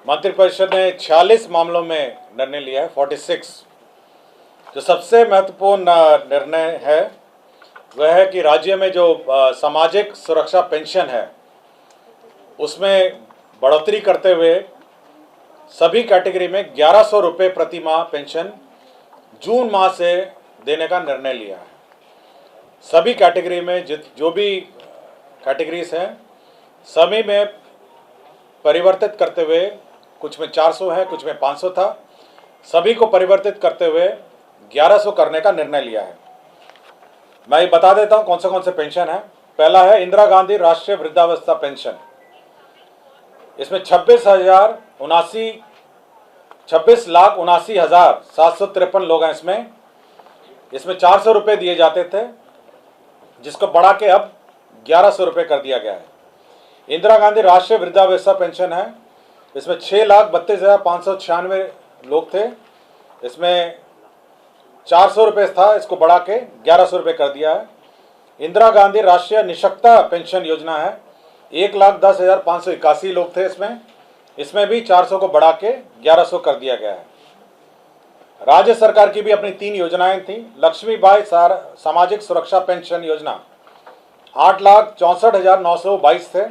मंत्रिपरिषद ने 46 मामलों में निर्णय लिया है, 46। जो सबसे महत्वपूर्ण निर्णय है वह है कि राज्य में जो सामाजिक सुरक्षा पेंशन है उसमें बढ़ोतरी करते हुए सभी कैटेगरी में 1100 रुपये प्रति माह पेंशन जून माह से देने का निर्णय लिया है। सभी कैटेगरी में जो भी कैटेगरीज हैं सभी में परिवर्तित करते हुए, कुछ में 400 है, कुछ में 500 था, सभी को परिवर्तित करते हुए 1100 करने का निर्णय लिया है। मैं ये बता देता हूं कौन से पेंशन है। पहला है इंदिरा गांधी राष्ट्रीय वृद्धावस्था पेंशन। इसमें 26,79,753 लोग हैं। इसमें 400 रुपये दिए जाते थे, जिसको बढ़ा के अब 1100 रुपये कर दिया गया है। इंदिरा गांधी राष्ट्रीय वृद्धावस्था पेंशन है, इसमें 6,32,596 लोग थे। इसमें 400 रुपये था, इसको बढ़ा के 1100 रुपये कर दिया है। इंदिरा गांधी राष्ट्रीय निःशक्तता पेंशन योजना है, 1,10,581 लोग थे। इसमें भी 400 को बढ़ा के 1100 कर दिया गया है। राज्य सरकार की भी अपनी 3 योजनाएं थी। लक्ष्मीबाई सामाजिक सुरक्षा पेंशन योजना 8,64,922 थे,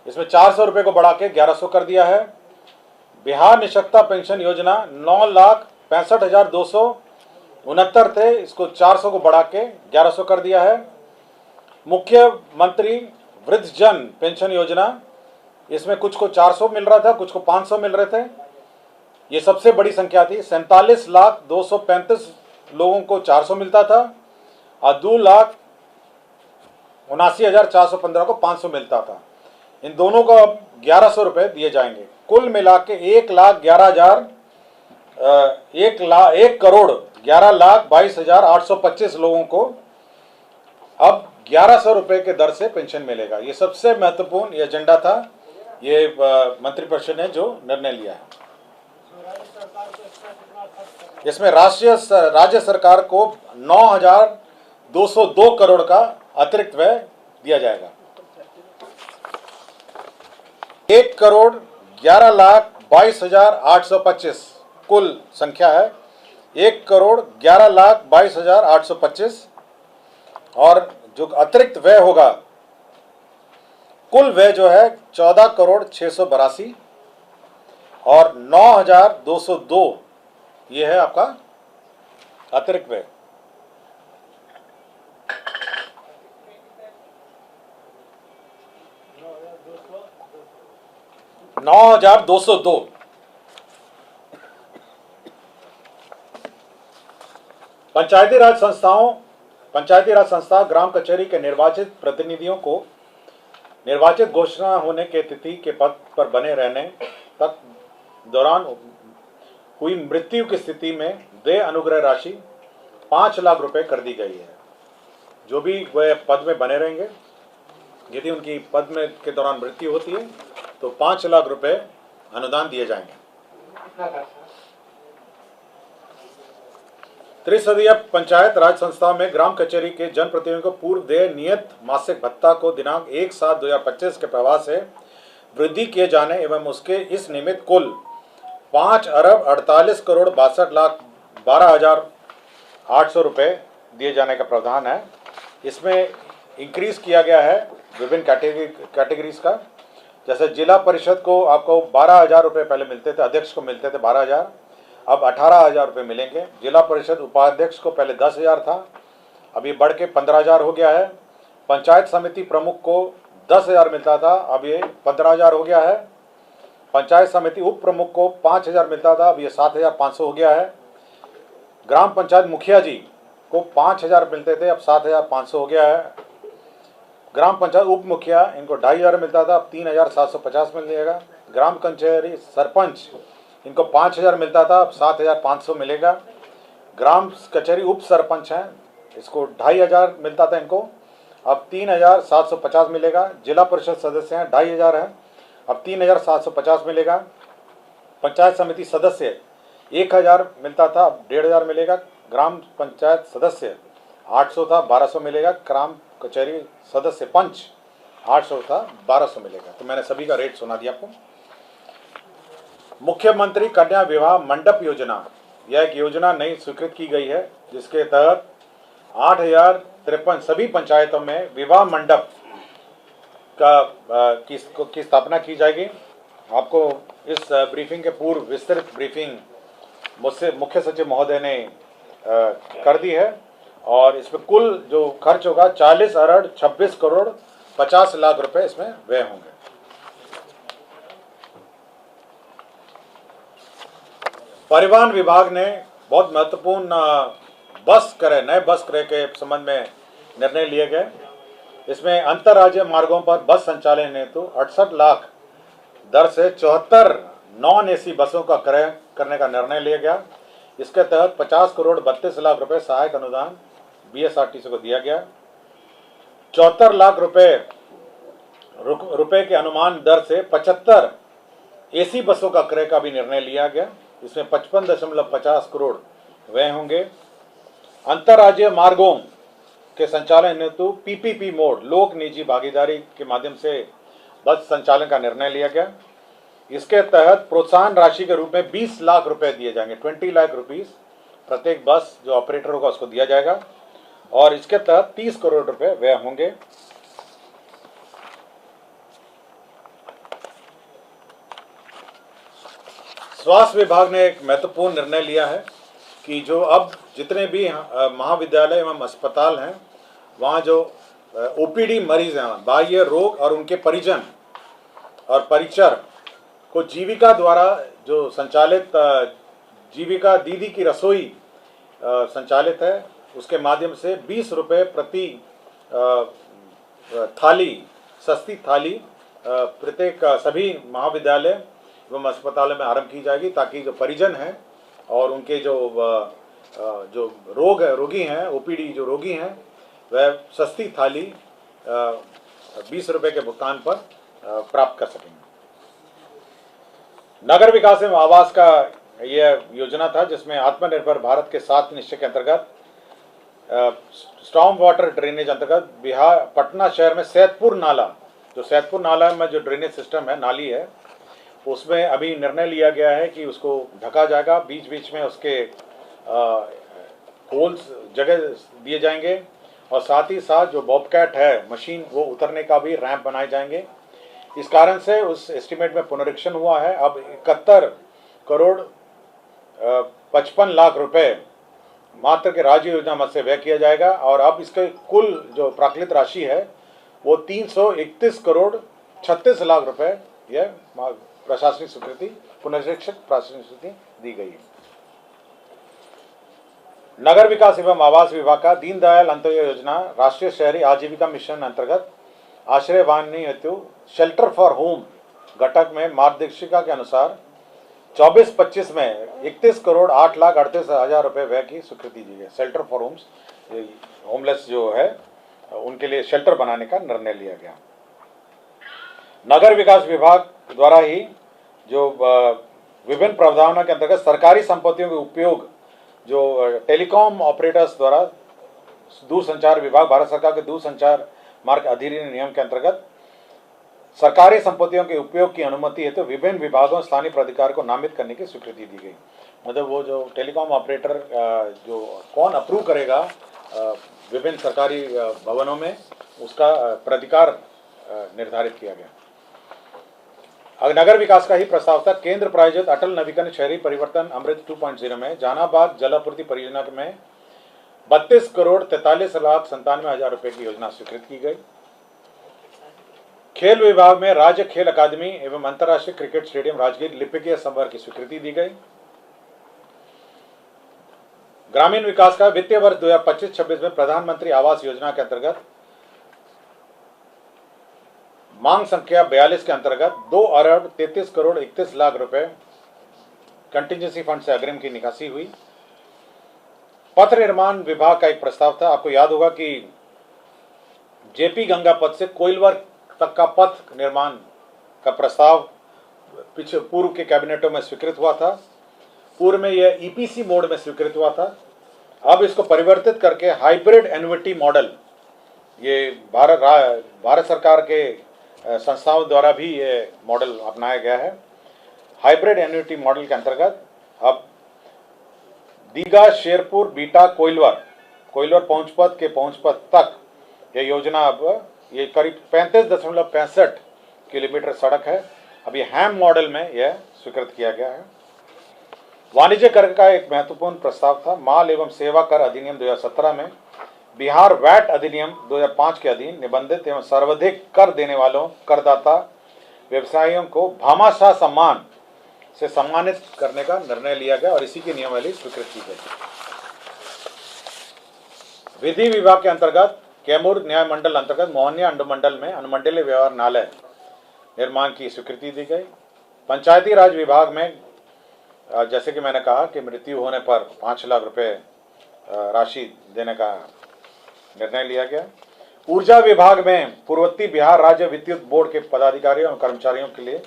इसमें 400 रुपये को बढ़ा के 1100 कर दिया है। बिहार निःशक्तता पेंशन योजना 9,65,269 थे, इसको 400 को बढ़ा के 1100 कर दिया है। मुख्यमंत्री वृद्धजन पेंशन योजना, इसमें कुछ को 400 मिल रहा था, कुछ को 500 मिल रहे थे। ये सबसे बड़ी संख्या थी। 47,235 लोगों को 400 मिलता था और 2,79,415 को 500 मिलता था। इन दोनों को अब 1100 रुपये दिए जाएंगे। कुल मिला के 1,11,22,825 लोगों को अब 1100 रुपये के दर से पेंशन मिलेगा। ये सबसे महत्वपूर्ण ये एजेंडा था, ये मंत्रिपरिषद ने जो निर्णय लिया है। इसमें राज्य सरकार को 9,202 करोड़ का अतिरिक्त व्यय दिया जाएगा। 1,11,22,825 कुल संख्या है, 1,11,22,825। और जो अतिरिक्त व्यय होगा, कुल व्यय जो है 14,682 और 9,202 ये है आपका अतिरिक्त व्यय। $9,202। पंचायती राज संस्था ग्राम कचहरी के निर्वाचित प्रतिनिधियों को निर्वाचित घोषणा होने के तिथि के पद पर बने रहने तक दौरान हुई मृत्यु की स्थिति में देय अनुग्रह राशि 5 लाख रुपए कर दी गई है। जो भी वह पद में बने रहेंगे, यदि उनकी पद में के दौरान मृत्यु होती है तो 5 लाख रुपए अनुदान दिए जाएंगे। त्रिसदीय पंचायत राज संस्था में ग्राम कचहरी के जनप्रतिनिधियों को पूर्व देय नियत मासिक भत्ता को दिनांक 1/7/2025 के प्रवाह से वृद्धि किए जाने एवं उसके इस निमित्त कुल 5,48,40,12,800 रुपये दिए जाने का प्रावधान है। इसमें इंक्रीज किया गया है विभिन्न कैटेगरीज का। जैसे जिला परिषद को आपको 12,000 रुपये पहले मिलते थे, अध्यक्ष को मिलते थे 12,000, अब 18,000 रुपये मिलेंगे। जिला परिषद उपाध्यक्ष को पहले 10,000 था, अब ये बढ़ के 15,000 हो गया है। पंचायत समिति प्रमुख को 10,000 मिलता था, अब ये 15,000 हो गया है। पंचायत समिति उप प्रमुख को 5,000 मिलता था, अब ये 7,500 हो गया है। ग्राम पंचायत मुखिया जी को 5,000 मिलते थे, अब 7,500 हो गया है। ग्राम पंचायत उप मुखिया इनको 2,500 मिलता था, अब 3,750 मिल जाएगा। ग्राम कचहरी सरपंच इनको 5,000 मिलता था, अब 7,500 मिलेगा। ग्राम कचहरी उप सरपंच हैं, इसको 2,500 मिलता था, इनको अब 3,750 मिलेगा। जिला परिषद सदस्य हैं 2,500 हैं, अब 3,750 मिलेगा। पंचायत समिति सदस्य 1,000 मिलता था, अब 1,500 मिलेगा। ग्राम पंचायत सदस्य 800 था, 1,200 मिलेगा। ग्राम कचहरी सदस्य पंच 800 था, 1,200 मिलेगा। तो मैंने सभी का रेट सुना दिया आपको। मुख्यमंत्री कन्या विवाह मंडप योजना, यह एक योजना नई स्वीकृत की गई है, जिसके तहत 8,053 सभी पंचायतों में विवाह मंडप की स्थापना की जाएगी। आपको इस ब्रीफिंग के पूर्व विस्तृत ब्रीफिंग मुझसे मुख्य सचिव महोदय ने कर दी है, और इसमें कुल जो खर्च होगा 40 अरब 26 करोड़ 50 लाख रुपए इसमें व्यय होंगे। परिवहन विभाग ने बहुत महत्वपूर्ण नए बस क्रय के संबंध में निर्णय लिए गए। इसमें अंतर्राज्यीय मार्गों पर बस संचालन हेतु 68 लाख दर से 74 नॉन एसी बसों का क्रय करने का निर्णय लिया गया। इसके तहत 50 करोड़ 32 लाख रुपए सहायक अनुदान बीएसआरटीसी को दिया गया। 74 लाख रुपए के अनुमान दर से 75 एसी बसों का क्रय का भी निर्णय लिया गया। इसमें 55.50 करोड़ व्यय होंगे। अंतर्राज्यीय मार्गों के संचालन हेतु पीपीपी मोड लोक निजी भागीदारी के माध्यम से बस संचालन का निर्णय लिया गया। इसके तहत प्रोत्साहन राशि के रूप में 20 लाख रुपए दिए जाएंगे, 20 लाख रुपीस प्रत्येक बस जो ऑपरेटर होगा उसको दिया जाएगा, और इसके तहत 30 करोड़ रुपए व्यय होंगे। स्वास्थ्य विभाग ने एक महत्वपूर्ण निर्णय लिया है कि जो अब जितने भी महाविद्यालय एवं अस्पताल हैं, वहाँ जो ओपीडी मरीज हैं, बाह्य रोग और उनके परिजन और परिचर को जीविका द्वारा जो संचालित जीविका दीदी की रसोई संचालित है, उसके माध्यम से 20 रुपये प्रति थाली, सस्ती थाली प्रत्येक सभी महाविद्यालय एवं अस्पतालों में आरंभ की जाएगी, ताकि जो परिजन हैं और उनके जो रोगी हैं, ओपीडी जो रोगी हैं, वह सस्ती थाली 20 रुपये के भुगतान पर प्राप्त कर सकेंगे। नगर विकास एवं आवास का यह योजना था, जिसमें आत्मनिर्भर भारत के 7 निश्चय के अंतर्गत स्टॉर्म वाटर ड्रेनेज अंतर्गत बिहार पटना शहर में सैदपुर नाला, जो सैदपुर नाला में जो ड्रेनेज सिस्टम है, नाली है, उसमें अभी निर्णय लिया गया है कि उसको ढका जाएगा। बीच बीच में उसके होल्स जगह दिए जाएंगे, और साथ ही साथ जो बॉबकैट है मशीन, वो उतरने का भी रैंप बनाए जाएंगे। इस कारण से उस एस्टीमेट में पुनरीक्षण हुआ है। अब 71 करोड़ 55 लाख रुपए मात्र के राज्य योजना मद से व्यय किया जाएगा, और अब इसके कुल जो प्राकृतिक राशि है वो 331 करोड़ 36 लाख रुपए यह प्रशासनिक स्वीकृति, पुनरीक्षित प्रशासनिक स्वीकृति दी गई है। नगर विकास एवं आवास विभाग का दीनदयाल अंत्योदय योजना राष्ट्रीय शहरी आजीविका मिशन अंतर्गत आश्रय वाहनी हेतु शेल्टर फॉर होम घटक में मार्गदर्शिका के अनुसार 24-25 में 31 करोड़ 8 लाख 38 हजार रुपए व्यय की स्वीकृति दी है। शेल्टर फॉर होम्स, होमलेस जो है उनके लिए शेल्टर बनाने का निर्णय लिया गया। नगर विकास विभाग द्वारा ही जो विभिन्न प्रावधानों के अंतर्गत सरकारी संपत्तियों के उपयोग जो टेलीकॉम ऑपरेटर्स द्वारा दूरसंचार विभाग, भारत सरकार के दूरसंचार मार्ग अधिनियम नियम के अंतर्गत सरकारी संपत्तियों के उपयोग की अनुमति है तो विभिन्न विभागों स्थानीय प्राधिकार को नामित करने की स्वीकृति दी गई। मतलब वो जो टेलीकॉम ऑपरेटर जो कौन अप्रूव करेगा विभिन्न सरकारी भवनों में, उसका प्राधिकार निर्धारित किया गया। नगर विकास का ही प्रस्ताव था। केंद्र प्रायोजित अटल नवीकरण शहरी परिवर्तन अमृत 2.0 में जहानाबाद जलापूर्ति परियोजना में 32 करोड़ 43 लाख 97 हजार रुपए की योजना स्वीकृत की गई। खेल विभाग में राज्य खेल अकादमी एवं अंतर्राष्ट्रीय क्रिकेट स्टेडियम राजगीर लिपिकीय संवर्ग की स्वीकृति दी गई। ग्रामीण विकास का वित्तीय वर्ष 2025-26 में प्रधानमंत्री आवास योजना के अंतर्गत मांग संख्या 42 के अंतर्गत 2 अरब 33 करोड़ 31 लाख रुपए कंटिजेंसी फंड से अग्रिम की निकासी हुई। पथ निर्माण विभाग का एक प्रस्ताव था। आपको याद होगा कि जेपी गंगा पथ से कोइलवर तक का पथ निर्माण का प्रस्ताव पूर्व के कैबिनेटों में स्वीकृत हुआ था। पूर्व में यह ईपीसी मोड में स्वीकृत हुआ था। अब इसको परिवर्तित करके हाइब्रिड एन्युटी मॉडल, ये भारत सरकार के संस्थाओं द्वारा भी ये मॉडल अपनाया गया है। हाइब्रिड एन्युटी मॉडल के अंतर्गत अब दीघा, शेरपुर, बीटा, कोइलवर पहुंचपथ के पहुंचपथ तक यह योजना अब ये करीब 35.65 किलोमीटर सड़क है। अब ये हैम मॉडल में यह स्वीकृत किया गया है। वाणिज्य कर का एक महत्वपूर्ण प्रस्ताव था। माल एवं सेवा कर अधिनियम 2017 में बिहार वैट अधिनियम 2005 के अधीन निबंधित एवं सर्वाधिक कर देने वालों करदाता व्यवसायियों को भामाशाह सम्मान से सम्मानित करने का निर्णय लिया गया और इसी की नियमावली स्वीकृत की गई। विधि विभाग के अंतर्गत कैमूर न्याय मंडल अंतर्गत मोहनिया अनुमंडल में अनुमंडलीय व्यवहारणालय निर्माण की स्वीकृति दी गई। पंचायती राज विभाग में जैसे कि मैंने कहा कि मृत्यु होने पर 5 लाख रुपए राशि देने का निर्णय लिया गया। ऊर्जा विभाग में पूर्ववर्ती बिहार राज्य विद्युत बोर्ड के पदाधिकारियों और कर्मचारियों के लिए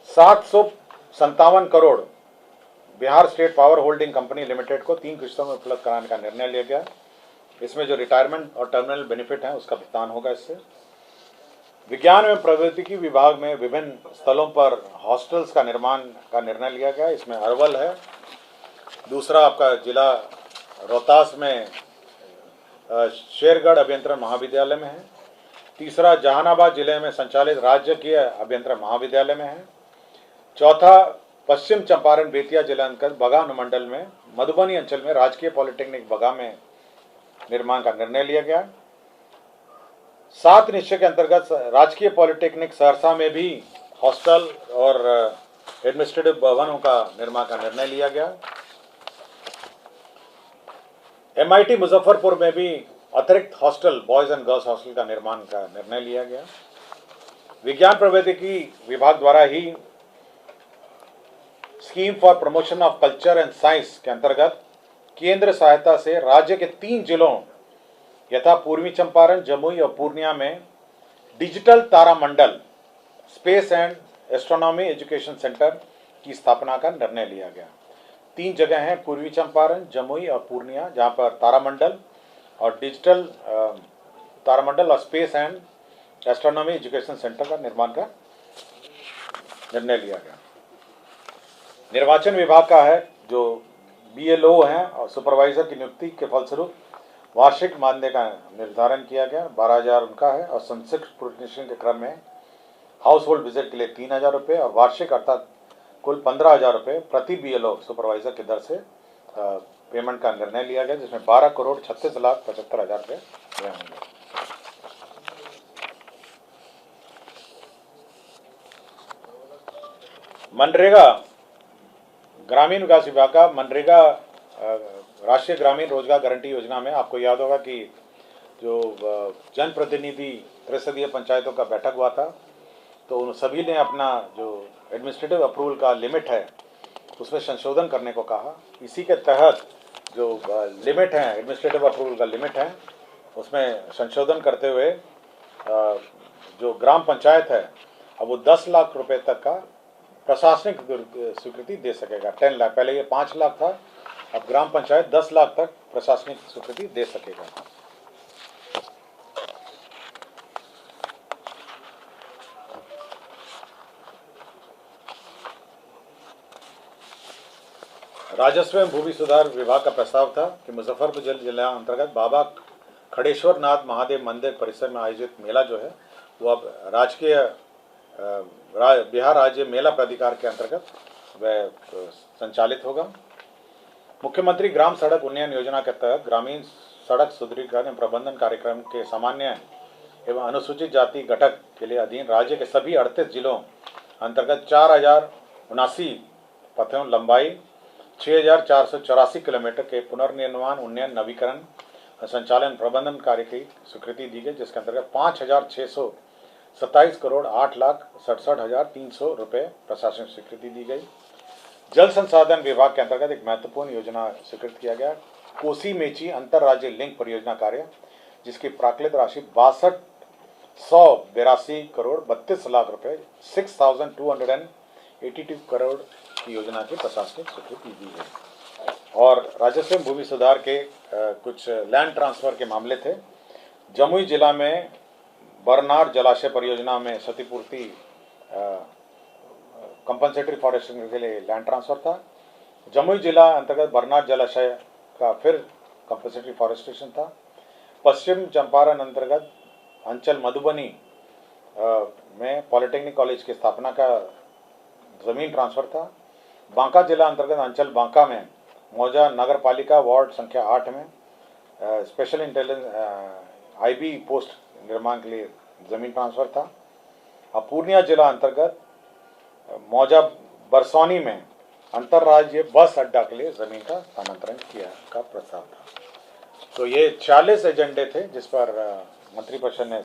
757 crore Bihar state power holding company limited को 3 किस्तों में उपलब्ध कराने का निर्णय लिया गया। इसमें जो रिटायरमेंट और टर्मिनल बेनिफिट है उसका भुगतान होगा इससे। विज्ञान एवं प्रौद्योगिकी विभाग में विभिन्न स्थलों पर हॉस्टल्स का निर्माण का निर्णय लिया गया। इसमें अरवल है, दूसरा आपका जिला रोहतास में शेरगढ़ अभियंत्रण महाविद्यालय में है, तीसरा जहानाबाद जिले में संचालित राजकीय अभियंत्रण महाविद्यालय में है, चौथा पश्चिम चंपारण बेतिया जिला अंतर्गत बगा अनुमंडल में मधुबनी अंचल में राजकीय पॉलिटेक्निक बगा में निर्माण का निर्णय लिया गया। 7 निश्चय के अंतर्गत राजकीय पॉलिटेक्निक सहरसा में भी हॉस्टल और एडमिनिस्ट्रेटिव भवनों का निर्माण का निर्णय लिया गया। MIT मुजफ्फरपुर में भी अतिरिक्त hostel boys and girls hostel का निर्माण का निर्णय लिया गया। विज्ञान प्रौद्योगिकी विभाग द्वारा ही scheme for promotion of culture and science के अंतर्गत केंद्र सहायता से राज्य के 3 जिलों यथा पूर्वी चंपारण, जमुई और पूर्णिया में डिजिटल तारामंडल space and astronomy education centre की स्थापना का निर्णय लिया गया। 3 जगह हैं, पूर्वी चंपारण, जमुई और पूर्णिया, जहां पर तारामंडल और डिजिटल तारामंडल और space and astronomy education centre का निर्माण का निर्णय लिया गया। निर्वाचन विभाग का है जो BLO हैं और सुपरवाइजर की नियुक्ति के फलस्वरूप वार्षिक मानदेय का निर्धारण किया गया। 12,000 उनका है और संक्षिप्त प्रोटेक्शन के क्रम में हाउस होल्ड विजिट के लिए 3,000 रुपये और वार्षिक अर्थात कुल 15,000 रुपये प्रति BLO सुपरवाइजर की दर से पेमेंट का निर्णय लिया गया, जिसमें 12,36,75,000 रुपये व्यय होंगे। मनरेगा ग्रामीण विकास विभाग का मनरेगा राष्ट्रीय ग्रामीण रोजगार गारंटी योजना में आपको याद होगा कि जो जनप्रतिनिधि त्रिसदीय पंचायतों का बैठक हुआ था, तो उन सभी ने अपना जो एडमिनिस्ट्रेटिव अप्रूवल का लिमिट है उसमें संशोधन करने को कहा। इसी के तहत जो लिमिट है एडमिनिस्ट्रेटिव अप्रूवल का लिमिट है उसमें संशोधन करते हुए जो ग्राम पंचायत है अब वो 10 लाख रुपए तक का प्रशासनिक स्वीकृति दे सकेगा। 10 लाख, पहले ये 5 लाख था, अब ग्राम पंचायत 10 लाख तक प्रशासनिक स्वीकृति दे सकेगा। राजस्व एवं भूमि सुधार विभाग का प्रस्ताव था कि मुजफ्फरपुर जिला अंतर्गत बाबा खड़ेश्वर नाथ महादेव मंदिर परिसर में आयोजित मेला जो है वो अब राजकीय बिहार राज्य मेला प्राधिकार के अंतर्गत वह संचालित होगा। मुख्यमंत्री ग्राम सड़क उन्नयन योजना के तहत ग्रामीण सड़क सुदृढ़ीकरण एवं प्रबंधन कार्यक्रम के सामान्य एवं अनुसूचित जाति घटक के लिए अधीन राज्य के सभी 38 जिलों अंतर्गत 4,079 पथों लंबाई 6,484 किलोमीटर के पुनर्निर्माण उन्नयन नवीकरण संचालन प्रबंधन कार्य की स्वीकृति दी गई, जिसके अंतर्गत 5,627 करोड़ 8,67,300 रुपये प्रशासनिक स्वीकृति दी गई। जल संसाधन विभाग के अंतर्गत एक महत्वपूर्ण योजना स्वीकृत किया गया, कोसी मेची अंतर राज्य लिंक परियोजना कार्य, जिसकी प्राकृत राशि 6282 करोड़ 32 लाख रुपये 6,282 करोड़ की योजना की प्रशासनिक स्वीकृति दी गई। और राजस्व एवं भूमि सुधार के कुछ लैंड ट्रांसफर के मामले थे। जमुई जिला में बरनार जलाशय परियोजना में क्षतिपूर्ति कंपनसेटरी फॉरेस्टिंग के लिए लैंड ट्रांसफ़र था। जमुई जिला अंतर्गत बरनाट जलाशय का फिर कंपनसेटरी फॉरेस्टेशन था। पश्चिम चंपारण अंतर्गत अंचल मधुबनी में पॉलिटेक्निक कॉलेज की स्थापना का ज़मीन ट्रांसफ़र था। बांका जिला अंतर्गत अंचल बांका में मौजा नगर पालिका वार्ड संख्या 8 में स्पेशल इंटेलिजेंस आईबी पोस्ट निर्माण के लिए ज़मीन ट्रांसफ़र था। अब पूर्णिया जिला अंतर्गत मौजा बरसौनी में अंतर्राज्यीय बस अड्डा के लिए ज़मीन का स्थानांतरण किया का प्रस्ताव था। तो ये 46 एजेंडे थे जिस पर मंत्रिपरिषद ने